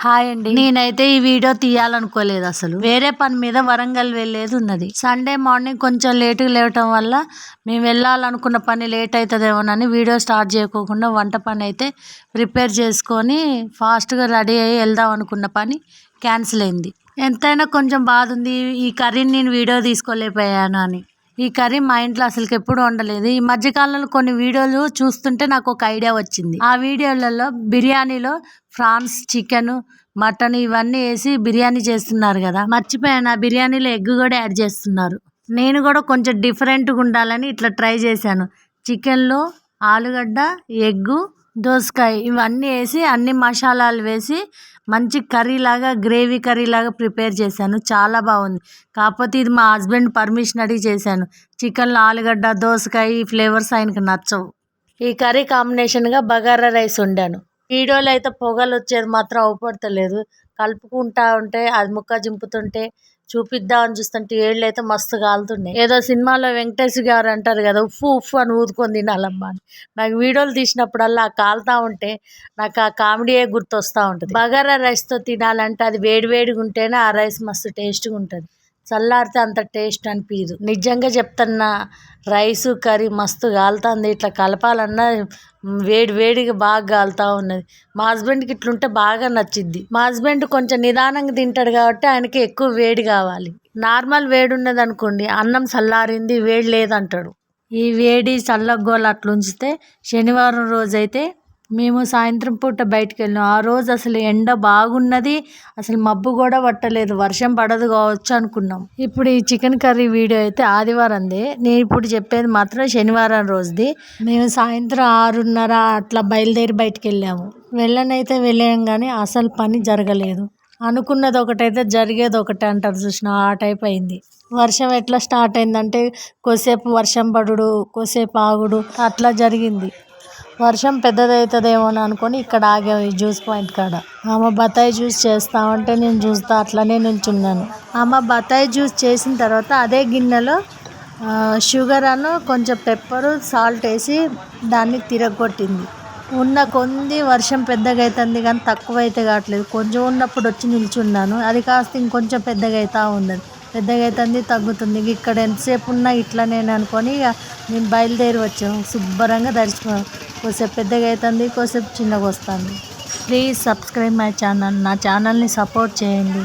Hi అండి. నేనైతే ఈ వీడియో తీయాలనుకోలేదు. అసలు వేరే పని మీద వరంగల్ వెళ్ళేది ఉన్నది. సండే మార్నింగ్ కొంచెం లేటుగా లేవటం వల్ల మేము వెళ్ళాలనుకున్న పని లేట్ అవుతుందేమోనని వీడియో స్టార్ట్ చేయకోకుండా వంట పని అయితే ప్రిపేర్ చేసుకొని ఫాస్ట్గా రెడీ అయ్యి వెళ్దాం అనుకున్న పని క్యాన్సిల్ అయింది. ఎంతైనా కొంచెం బాధ ఉంది, ఈ కర్రీని నేను వీడియో తీసుకోలేకపోయాను అని. ఈ కర్రీ మా ఇంట్లో అసలుకి ఎప్పుడు వండలేదు. ఈ మధ్యకాలంలో కొన్ని వీడియోలు చూస్తుంటే నాకు ఒక ఐడియా వచ్చింది. ఆ వీడియోలలో బిర్యానీలో ఫ్రాన్స్ చికెన్ మటన్ ఇవన్నీ వేసి బిర్యానీ చేస్తున్నారు కదా, మర్చిపోయాను ఆ బిర్యానీలో ఎగ్ కూడా యాడ్ చేస్తున్నారు. నేను కూడా కొంచెం డిఫరెంట్గా ఉండాలని ఇట్లా ట్రై చేశాను. చికెన్లో ఆలుగడ్డ, ఎగ్గు, దోసకాయ ఇవన్నీ వేసి అన్ని మసాలాలు వేసి మంచి కర్రీలాగా గ్రేవీ కర్రీలాగా ప్రిపేర్ చేశాను. చాలా బాగుంది. కాకపోతే ఇది మా హస్బెండ్ పర్మిషన్ అడిగి చేశాను. చికెన్లో ఆలుగడ్డ, దోసకాయ ఈ ఫ్లేవర్స్ ఆయనకు నచ్చవు. ఈ కర్రీ కాంబినేషన్గా బగారా రైస్ వండాను. వీడియోలో అయితే పొగలు వచ్చేది మాత్రం అవపడతలేదు. కలుపుకుంటా ఉంటే అది ముక్క జింపుతుంటే చూపిద్దామని చూస్తుంటే ఏళ్ళు అయితే మస్తు కాలుతున్నాయి. ఏదో సినిమాలో వెంకటేష్ గారు అంటారు కదా, ఉఫ్ఫు ఉఫ్ఫు అని ఊదుకొని తినాలమ్మా అని. నాకు వీడియోలు తీసినప్పుడల్లా కాలుతా ఉంటే నాకు ఆ కామెడీయే గుర్తొస్తూ ఉంటుంది. బగారా రైస్తో తినాలంటే అది వేడివేడిగా ఉంటేనే ఆ రైస్ మస్తు టేస్ట్గా ఉంటుంది. చల్లారితే అంత టేస్ట్ అనిపించదు. నిజంగా చెప్తున్నా, రైసు కర్రీ మస్తు కాలుతుంది. ఇట్లా కలపాలన్నా వేడి వేడిగా బాగా కాలుతూ ఉన్నది. మా హస్బెండ్కి ఇట్లుంటే బాగా నచ్చిద్ది. మా హస్బెండ్ కొంచెం నిదానంగా తింటాడు కాబట్టి ఆయనకి ఎక్కువ వేడి కావాలి. నార్మల్ వేడి ఉన్నది అనుకోండి, అన్నం చల్లారింది వేడి లేదంటాడు. ఈ వేడి చల్లగోలు అట్లా ఉంచితే శనివారం రోజైతే మేము సాయంత్రం పూట బయటకు వెళ్ళాం. ఆ రోజు అసలు ఎండ బాగున్నది, అసలు మబ్బు కూడా పట్టలేదు, వర్షం పడదు కావచ్చు అనుకున్నాం. ఇప్పుడు ఈ చికెన్ కర్రీ వీడియో అయితే ఆదివారంది, నేను ఇప్పుడు చెప్పేది మాత్రం శనివారం రోజుది. మేము సాయంత్రం 6:30 అట్లా బయలుదేరి బయటకు వెళ్ళాము. వెళ్ళనైతే వెళ్ళాం కానీ అసలు పని జరగలేదు. అనుకున్నది ఒకటైతే జరిగేది ఒకటి అంటారు చూసిన, ఆ టైప్ అయింది. వర్షం ఎట్లా స్టార్ట్ అయిందంటే కొద్దిసేపు వర్షం పడుడు, కొద్దిసేపు ఆగుడు అట్లా జరిగింది. వర్షం పెద్దదవుతుందేమో అని అనుకొని ఇక్కడ ఆగాము ఈ జ్యూస్ పాయింట్ కాడ. ఆమె బత్తాయి జ్యూస్ చేస్తామంటే నేను చూస్తా అట్లనే నిల్చున్నాను. ఆమె బత్తాయి జ్యూస్ చేసిన తర్వాత అదే గిన్నెలో షుగర్ అను కొంచెం పెప్పరు సాల్ట్ వేసి దాన్ని తిరగొట్టింది. ఉన్న కొంది వర్షం పెద్దగా అవుతుంది కానీ తక్కువ అయితే కావట్లేదు. కొంచెం ఉన్నప్పుడు వచ్చి నిల్చున్నాను, అది కాస్త ఇంకొంచెం పెద్దగా అవుతూ ఉన్నది. పెద్దగా అవుతుంది తగ్గుతుంది. ఇక్కడ ఎంతసేపు ఉన్నా ఇట్లా నేను అనుకొని ఇక మేము బయలుదేరి వచ్చాము. శుభ్రంగా దర్శనం కొద్దిసేపు పెద్దగా అవుతుంది, కొద్దిసేపు చిన్నగా వస్తుంది. Please subscribe my channel. నా ఛానల్ని సపోర్ట్ చేయండి.